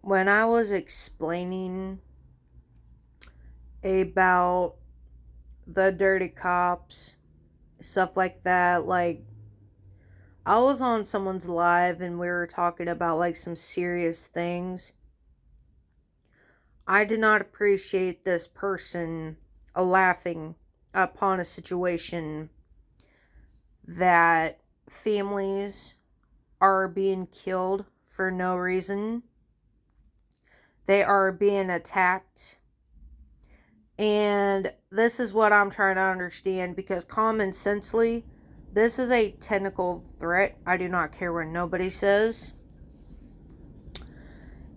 when I was explaining about the dirty cops, stuff like that, like, I was on someone's live and we were talking about like some serious things. I did not appreciate this person laughing upon a situation that families are being killed for no reason. They are being attacked. And this is what I'm trying to understand, because common sensely, this is a technical threat. I do not care what nobody says.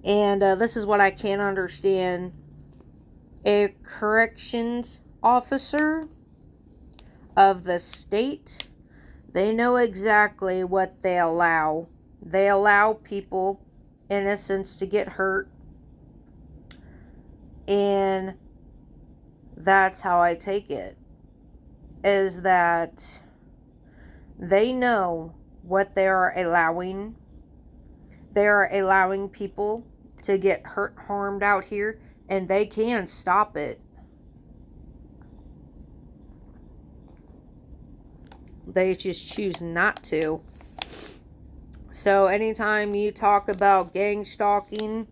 And this is what I can't understand. A corrections officer of the state, they know exactly what they allow. They allow people, innocents, to get hurt. And that's how I take it. Is that they know what they are allowing. They are allowing people to get hurt, harmed out here, and they can stop it. They just choose not to. So anytime you talk about gang stalking,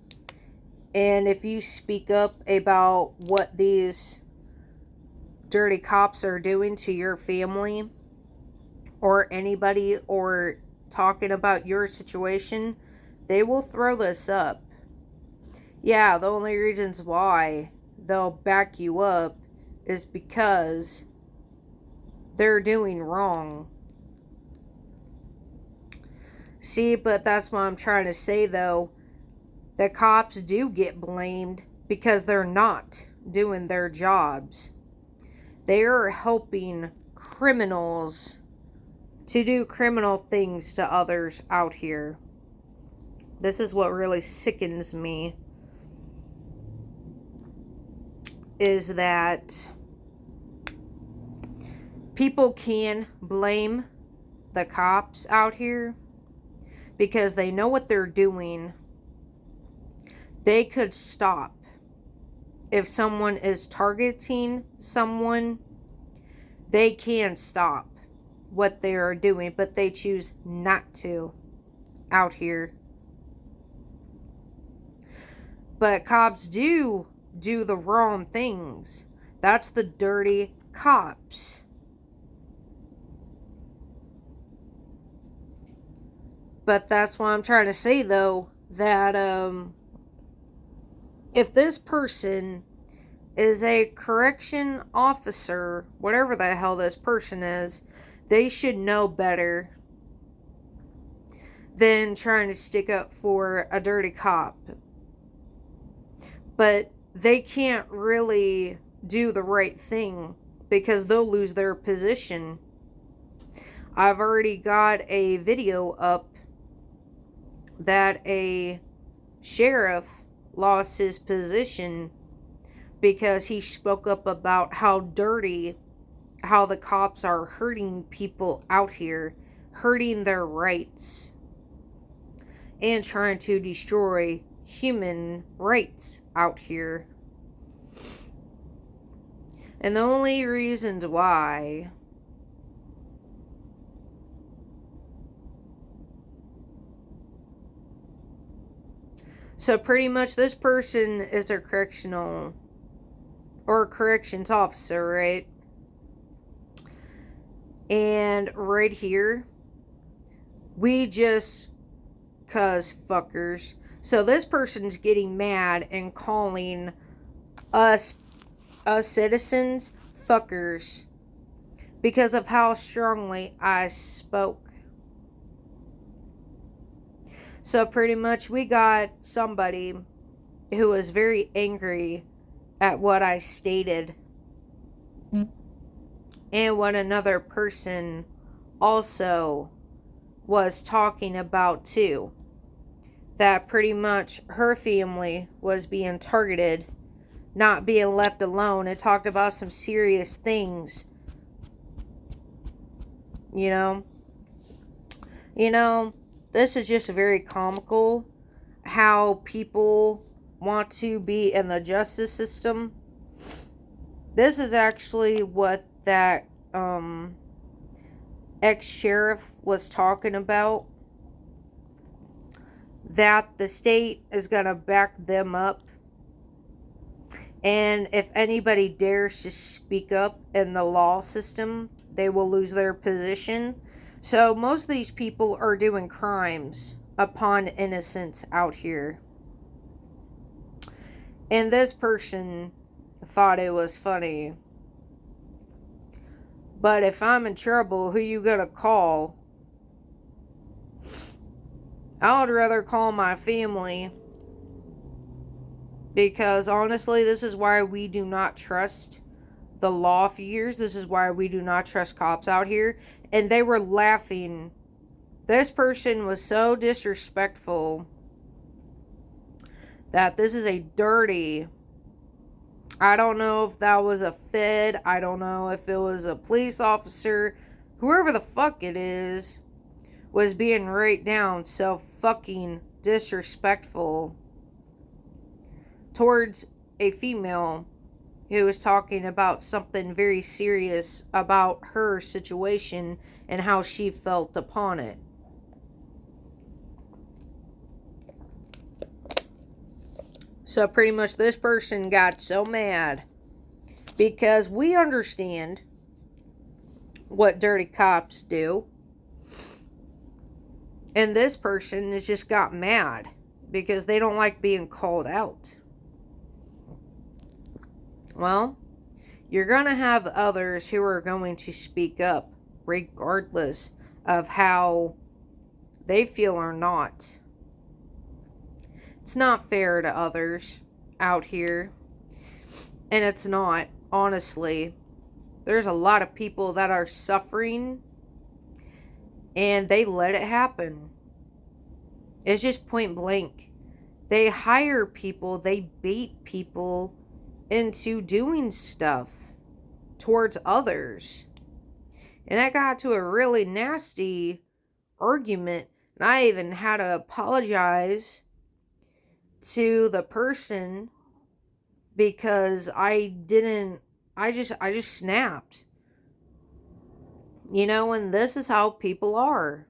and if you speak up about what these dirty cops are doing to your family or anybody, or talking about your situation, they will throw this up. Yeah, the only reasons why they'll back you up is because they're doing wrong. See, but that's what I'm trying to say, though. The cops do get blamed because they're not doing their jobs. They are helping criminals to do criminal things to others out here. This is what really sickens me. Is that people can blame the cops out here because they know what they're doing. They could stop. If someone is targeting someone, they can stop what they are doing, but they choose not to out here. But cops do the wrong things. That's the dirty cops. But that's what I'm trying to say, though, that if this person is a correction officer, whatever the hell this person is, they should know better than trying to stick up for a dirty cop. But they can't really do the right thing because they'll lose their position. I've already got a video up that a sheriff lost his position because he spoke up about how dirty, how the cops are hurting people out here, hurting their rights, and trying to destroy human rights out here. And the only reasons why so pretty much this person is a correctional or a corrections officer, right? And right here, we just cuz fuckers. So this person's getting mad and calling us citizens fuckers because of how strongly I spoke. So pretty much we got somebody who was very angry at what I stated, and what another person also was talking about too. That pretty much her family was being targeted, not being left alone. It talked about some serious things. You know, this is just very comical how how people want to be in the justice system. This is actually what that ex-sheriff was talking about. That the state is going to back them up. And if anybody dares to speak up in the law system, they will lose their position. So most of these people are doing crimes upon innocence out here. And this person thought it was funny. But if I'm in trouble, who you gonna call? I would rather call my family. Because honestly, this is why we do not trust the law for years. This is why we do not trust cops out here. And they were laughing. This person was so disrespectful that this is a dirty... I don't know if that was a Fed. I don't know if it was a police officer. Whoever the fuck it is was being right down so fucking disrespectful towards a female who was talking about something very serious about her situation and how she felt upon it. So pretty much this person got so mad because we understand what dirty cops do. And this person has just got mad because they don't like being called out. Well, you're going to have others who are going to speak up regardless of how they feel or not. It's not fair to others out here. And it's not, honestly. There's a lot of people that are suffering and they let it happen. It's just point blank. They hire people, they bait people into doing stuff towards others. And I got to a really nasty argument. And I even had to apologize to the person because I just snapped. You know, and this is how people are.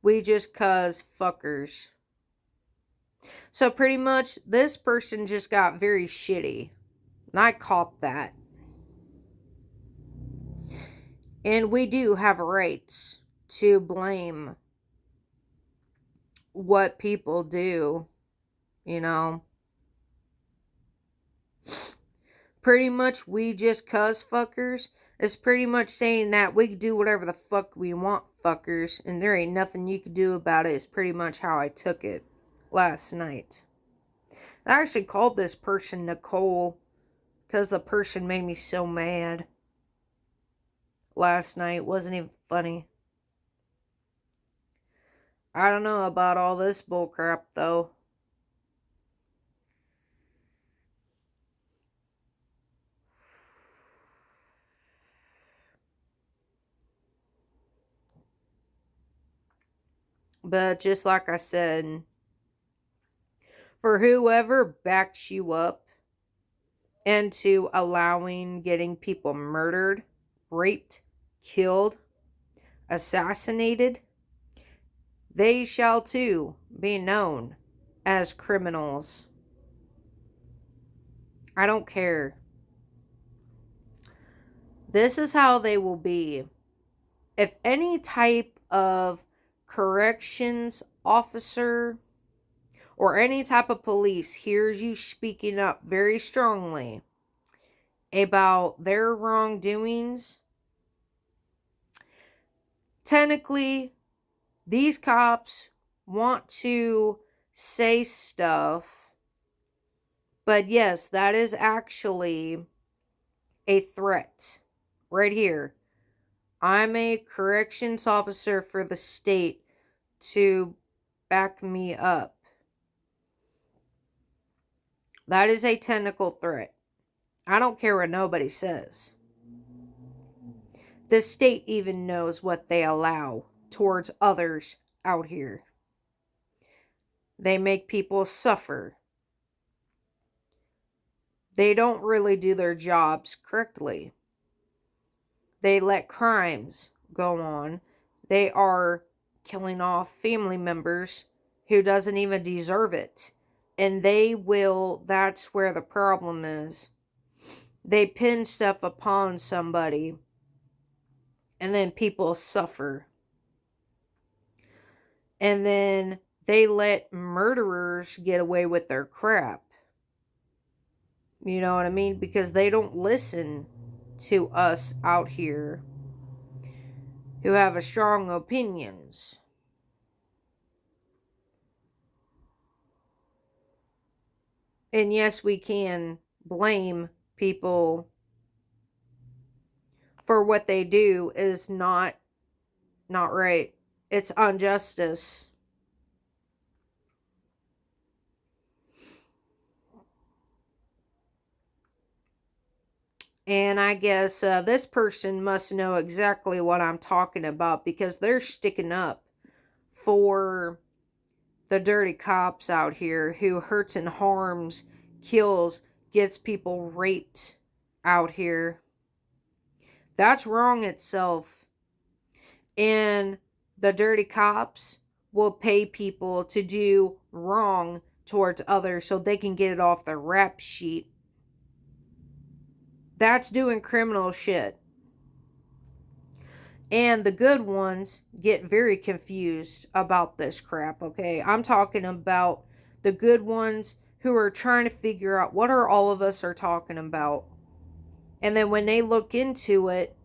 We just cause fuckers. So pretty much this person just got very shitty. And I caught that. And we do have rights to blame what people do, you know. Pretty much we just cuz fuckers is pretty much saying that we can do whatever the fuck we want, fuckers, and there ain't nothing you can do about it. Is pretty much how I took it last night. I actually called this person Nicole because the person made me so mad last night. It wasn't even funny. I don't know about all this bullcrap though. But just like I said, for whoever backs you up into allowing getting people murdered, raped, killed, assassinated, they shall too be known as criminals. I don't care. This is how they will be. If any type of corrections officer or any type of police hears you speaking up very strongly about their wrongdoings, technically, these cops want to say stuff, but yes, that is actually a threat. Right here. I'm a corrections officer for the state to back me up. That is a technical threat. I don't care what nobody says. The state even knows what they allow towards others out here. They make people suffer. They don't really do their jobs correctly. They let crimes go on. They are killing off family members who doesn't even deserve it. And that's where the problem is. They pin stuff upon somebody and then people suffer. And then they let murderers get away with their crap. You know what I mean? Because they don't listen to us out here who have a strong opinions. And yes, we can blame people for what they do is not right. It's injustice. And I guess this person must know exactly what I'm talking about because they're sticking up for the dirty cops out here who hurts and harms, kills, gets people raped out here. That's wrong itself. And the dirty cops will pay people to do wrong towards others so they can get it off their rap sheet. That's doing criminal shit. And the good ones get very confused about this crap, okay? I'm talking about the good ones who are trying to figure out what are all of us are talking about. And then when they look into it,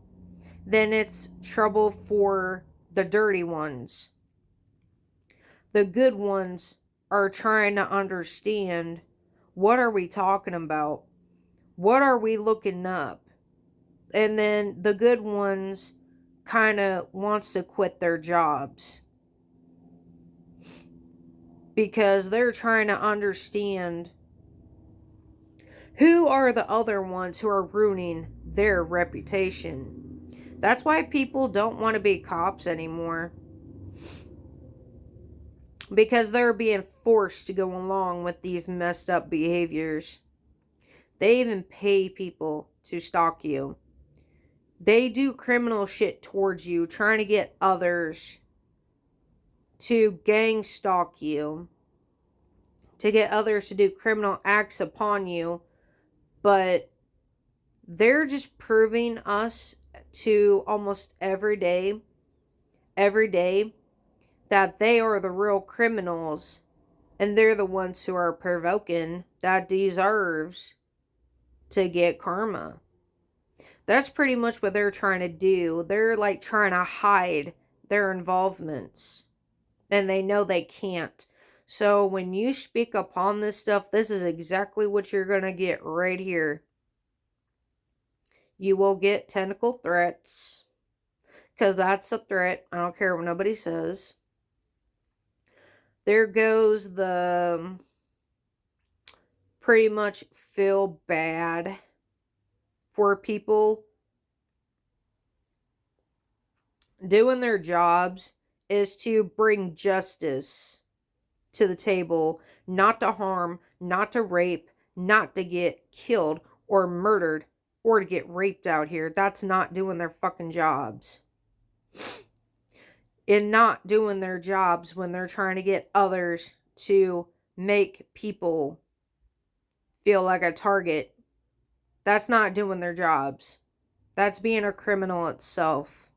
then it's trouble for the dirty ones. The good ones are trying to understand, what are we talking about? What are we looking up? And then the good ones kind of wants to quit their jobs because they're trying to understand who are the other ones who are ruining their reputation. That's why people don't want to be cops anymore, because they're being forced to go along with these messed up behaviors. They even pay people to stalk you. They do criminal shit towards you, trying to get others to gang stalk you, to get others to do criminal acts upon you. But they're just proving us to almost every day, that they are the real criminals. And they're the ones who are provoking that deserves to get karma. That's pretty much what they're trying to do. They're like trying to hide their involvements. And they know they can't. So when you speak upon this stuff, this is exactly what you're going to get right here. You will get tentacle threats. Because that's a threat. I don't care what nobody says. There goes the pretty much feel bad for people doing their jobs is to bring justice to the table, not to harm, not to rape, not to get killed or murdered or to get raped out here. That's not doing their fucking jobs. And not doing their jobs when they're trying to get others to make people feel like a target. That's not doing their jobs. That's being a criminal itself.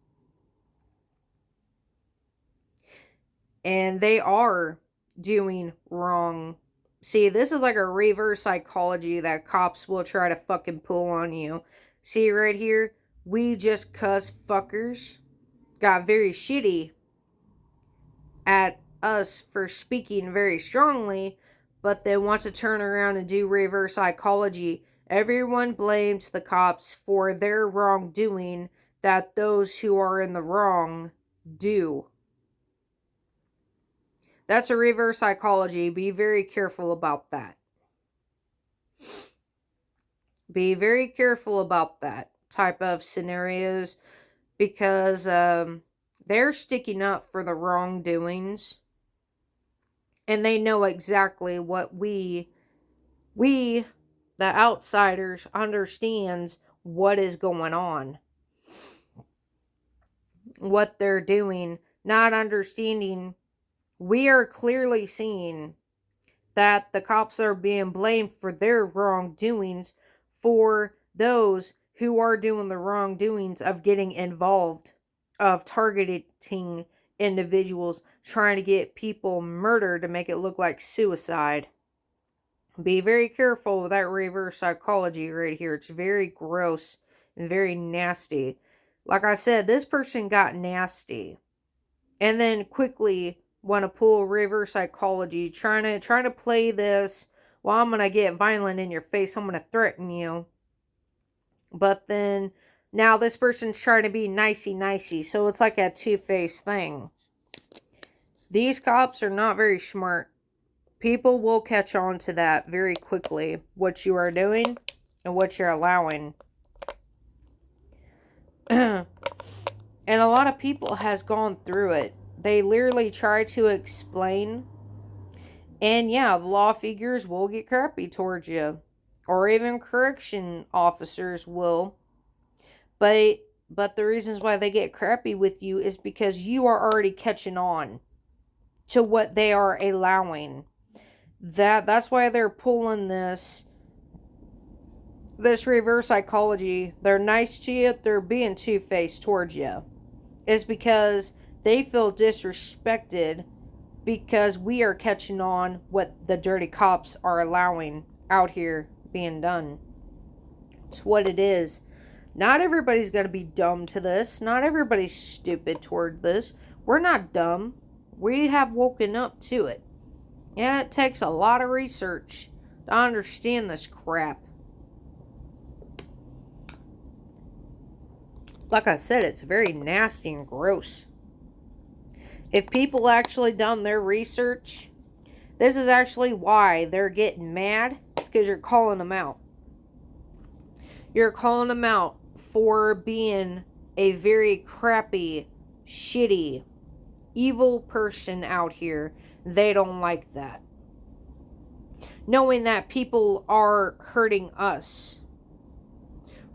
And they are doing wrong. See, this is like a reverse psychology that cops will try to fucking pull on you. See right here? We just cuss fuckers got very shitty at us for speaking very strongly, but they want to turn around and do reverse psychology. Everyone blames the cops for their wrongdoing that those who are in the wrong do. That's a reverse psychology. Be very careful about that. Be very careful about that type of scenarios, because they're sticking up for the wrongdoings, and they know exactly what we the outsiders understands what is going on, what they're doing, not understanding. We are clearly seeing that the cops are being blamed for their wrongdoings for those who are doing the wrongdoings of getting involved, of targeting individuals, trying to get people murdered to make it look like suicide. Be very careful with that reverse psychology right here. It's very gross and very nasty. Like I said, this person got nasty and then quickly want to pull reverse psychology, trying to play this, well, I'm gonna get violent in your face, I'm gonna threaten you. But then now this person's trying to be nicey, so it's like a two-faced thing. These cops are not very smart. People will catch on to that very quickly, what you are doing and what you're allowing. And a lot of people has gone through it. They literally try to explain, and yeah, the law figures will get crappy towards you, or even correction officers will. But the reasons why they get crappy with you is because you are already catching on to what they are allowing. That's why they're pulling this reverse psychology. They're nice to you, they're being two-faced towards you. It's because they feel disrespected because we are catching on what the dirty cops are allowing out here being done. It's what it is. Not everybody's going to be dumb to this. Not everybody's stupid toward this. We're not dumb. We have woken up to it. Yeah, it takes a lot of research to understand this crap. Like I said, it's very nasty and gross. If people actually done their research, this is actually why they're getting mad. It's because you're calling them out. You're calling them out for being a very crappy, shitty, evil person out here. They don't like that. Knowing that people are hurting us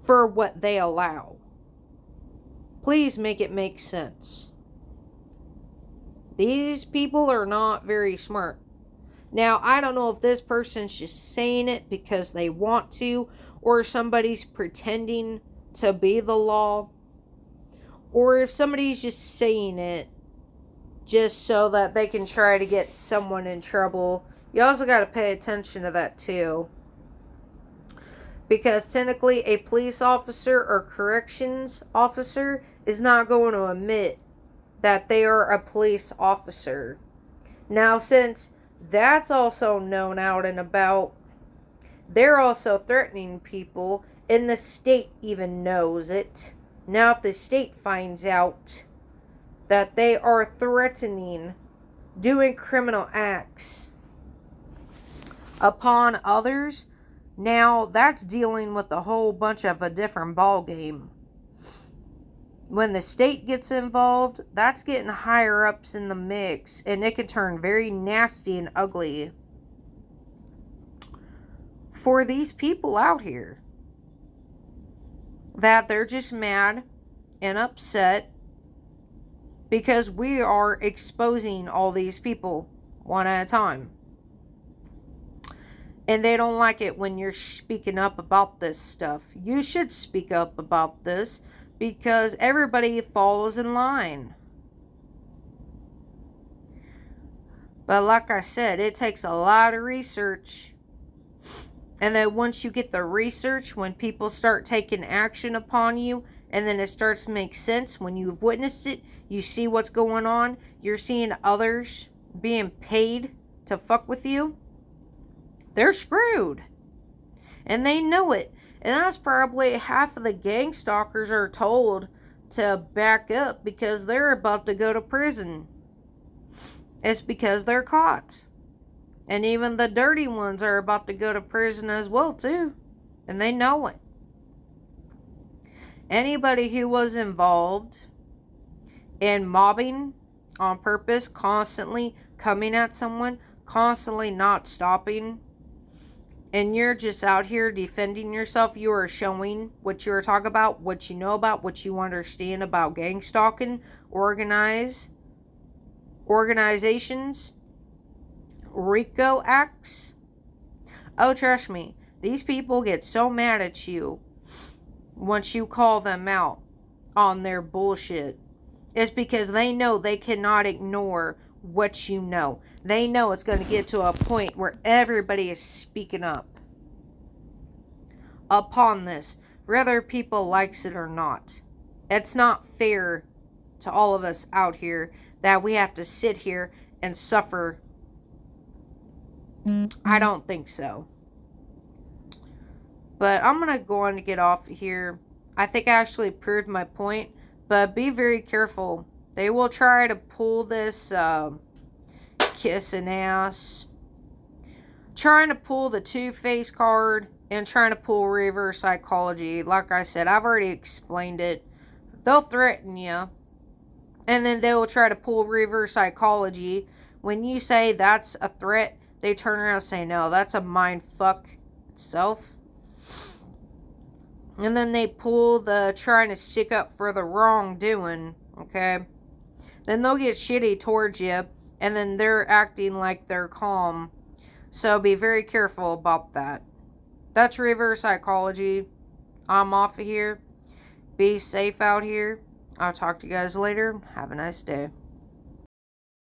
for what they allow. Please make it make sense. These people are not very smart. Now, I don't know if this person's just saying it because they want to, or somebody's pretending to be the law, or if somebody's just saying it just so that they can try to get someone in trouble. You also got to pay attention to that too. Because technically a police officer or corrections officer is not going to admit that they are a police officer. Now, since that's also known out and about, they're also threatening people, and the state even knows it. Now, if the state finds out that they are threatening, doing criminal acts upon others, now that's dealing with a whole bunch of a different ball game. When the state gets involved, that's getting higher ups in the mix, and it can turn very nasty and ugly for these people out here. That they're just mad and upset because we are exposing all these people one at a time. And they don't like it when you're speaking up about this stuff. You should speak up about this because everybody follows in line. But like I said, it takes a lot of research. And then once you get the research, when people start taking action upon you, and then it starts to make sense when you've witnessed it, you see what's going on, you're seeing others being paid to fuck with you, they're screwed. And they know it. And that's probably half of the gang stalkers are told to back up because they're about to go to prison. It's because they're caught. And even the dirty ones are about to go to prison as well too. And they know it. Anybody who was involved in mobbing on purpose, constantly coming at someone, constantly not stopping, and you're just out here defending yourself, you are showing what you're talking about, what you know about, what you understand about gang stalking, organizations, RICO acts. Oh, trust me, these people get so mad at you once you call them out on their bullshit. It's because they know they cannot ignore what you know. They know it's going to get to a point where everybody is speaking up upon this, whether people likes it or not. It's not fair to all of us out here that we have to sit here and suffer. I don't think so. But I'm going to go on to get off here. I think I actually proved my point. But be very careful. They will try to pull this kissing ass. Trying to pull the two-face card. And trying to pull reverse psychology. Like I said, I've already explained it. They'll threaten you. And then they will try to pull reverse psychology. When you say that's a threat, they turn around and say, no, that's a mind fuck itself. And then they pull the trying to stick up for the wrongdoing, okay? Then they'll get shitty towards you, and then they're acting like they're calm. So be very careful about that. That's reverse psychology. I'm off of here. Be safe out here. I'll talk to you guys later. Have a nice day.